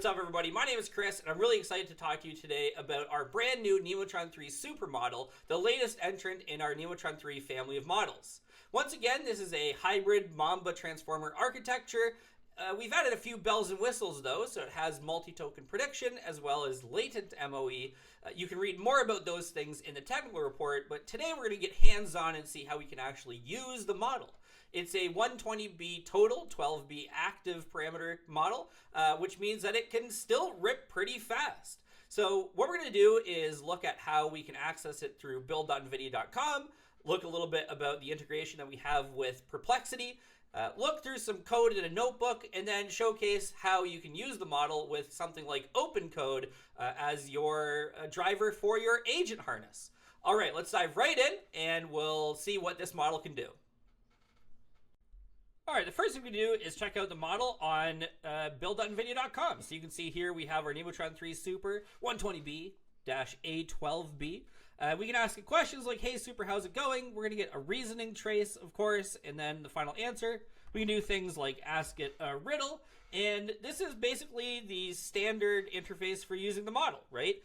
what's up everybody? My name is Chris and I'm really excited to talk to you today about our brand new Nemotron 3 Super model, the latest entrant in our Nemotron 3 family of models. Once again, this is a hybrid Mamba-Transformer architecture. We've added a few bells and whistles though, so it has multi-token prediction as well as Latent MoE. You can read more about those things in the technical report, but today we're going to get hands-on and see how we can actually use the model. It's a 120B total, 12B active parameter model, which means that it can still rip pretty fast. So what we're going to do is look at how we can access it through build.nvidia.com, look a little bit about the integration that we have with Perplexity, look through some code in a notebook, and then showcase how you can use the model with something like OpenCode as your driver for your agent harness. All right, let's dive right in and we'll see what this model can do. All right, the first thing we do is check out the model on build.nvidia.com. So you can see here we have our Nemotron 3 Super 120B-A12B. We can ask it questions like, hey, Super, how's it going? We're going to get a reasoning trace, of course, and then the final answer. We can do things like ask it a riddle, and this is basically the standard interface for using the model, right?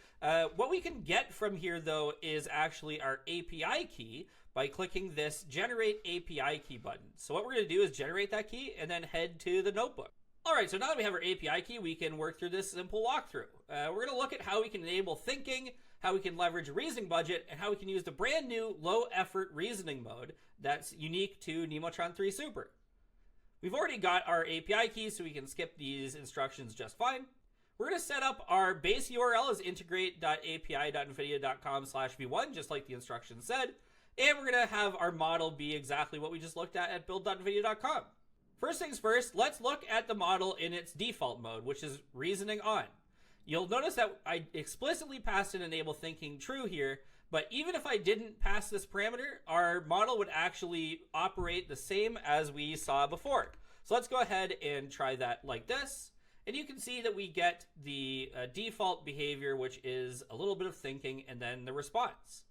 What we can get from here, though, is actually our API key by clicking this Generate API Key button. So what we're going to do is generate that key and then head to the notebook. All right, so now that we have our API key, we can work through this simple walkthrough. We're going to look at how we can enable thinking, how we can leverage a reasoning budget, and how we can use the brand new low-effort reasoning mode that's unique to Nemotron 3 Super. We've already got our API key, so we can skip these instructions just fine. We're going to set up our base URL as integrate.api.nvidia.com/v1, just like the instructions said. And we're going to have our model be exactly what we just looked at build.nvidia.com. First things first, let's look at the model in its default mode, which is reasoning on. You'll notice that I explicitly passed in enable thinking true here, but even if I didn't pass this parameter, our model would actually operate the same as we saw before. So let's go ahead and try that like this. And you can see that we get the default behavior, which is a little bit of thinking and then the response.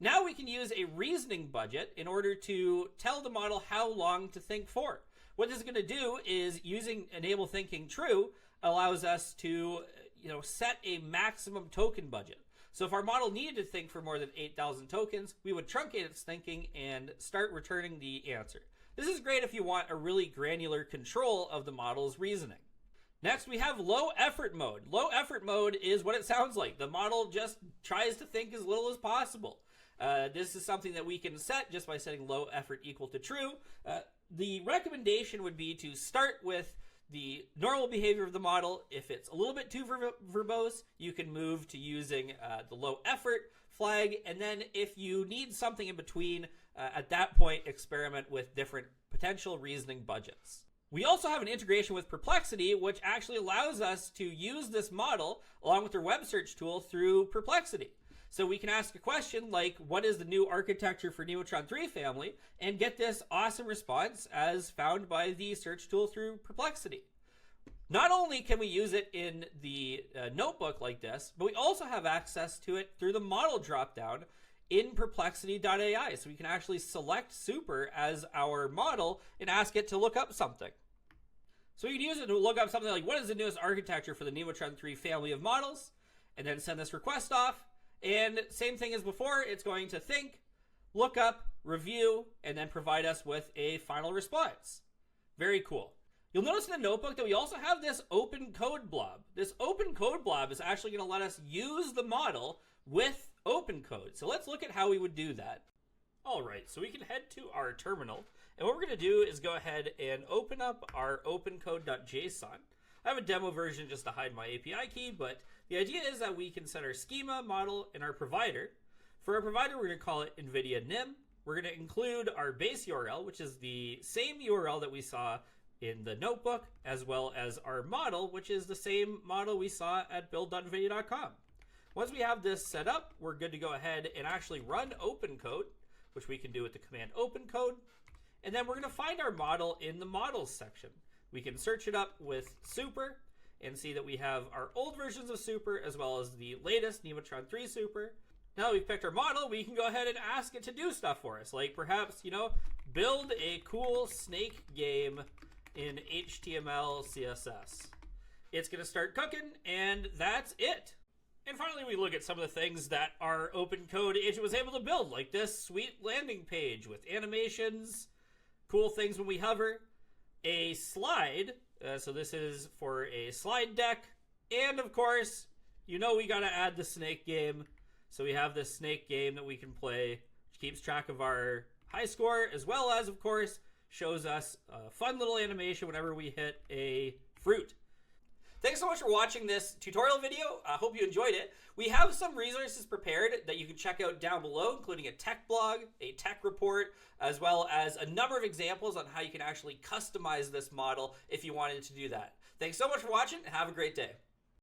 Now we can use a reasoning budget in order to tell the model how long to think for. What this is going to do is using enable thinking true allows us to set a maximum token budget. So if our model needed to think for more than 8,000 tokens, we would truncate its thinking and start returning the answer. This is great if you want a really granular control of the model's reasoning. Next, we have low effort mode. Low effort mode is what it sounds like. The model just tries to think as little as possible. This is something that we can set just by setting low effort equal to true. The recommendation would be to start with the normal behavior of the model. If it's a little bit too verbose, you can move to using the low effort flag. And then if you need something in between, at that point, experiment with different potential reasoning budgets. We also have an integration with Perplexity, which actually allows us to use this model along with their web search tool through Perplexity. So we can ask a question like, what is the new architecture for Nemotron 3 family, and get this awesome response as found by the search tool through Perplexity. Not only can we use it in the notebook like this, but we also have access to it through the model dropdown in perplexity.ai. So we can actually select Super as our model and ask it to look up something. So we can use it to look up something like, what is the newest architecture for the Nemotron 3 family of models, and then send this request off. And same thing as before, it's going to think, look up, review, and then provide us with a final response. Very cool. You'll notice in the notebook that we also have this OpenCode blob. This OpenCode blob is actually going to let us use the model with OpenCode. So let's look at how we would do that. All right, so we can head to our terminal. And what we're going to do is go ahead and open up our opencode.json. I have a demo version just to hide my API key, but the idea is that we can set our schema, model, and our provider. For our provider, we're going to call it NVIDIA Nem. We're going to include our base URL, which is the same URL that we saw in the notebook, as well as our model, which is the same model we saw at build.nvidia.com. Once we have this set up, we're good to go ahead and actually run OpenCode, which we can do with the command OpenCode. And then we're going to find our model in the models section. We can search it up with Super and see that we have our old versions of Super as well as the latest Nemotron 3 Super. Now that we've picked our model, we can go ahead and ask it to do stuff for us. Like perhaps, build a cool snake game in HTML, CSS. it's going to start cooking, and that's it. And finally, we look at some of the things that our OpenCode agent was able to build, like this sweet landing page with animations, cool things when we hover, a slide, so this is for a slide deck, and of course, you know we gotta add the snake game, so we have this snake game that we can play, which keeps track of our high score, as well as, of course, shows us a fun little animation whenever we hit a fruit. Thanks so much for watching this tutorial video. I hope you enjoyed it. We have some resources prepared that you can check out down below, including a tech blog, a tech report, as well as a number of examples on how you can actually customize this model if you wanted to do that. Thanks so much for watching, and have a great day.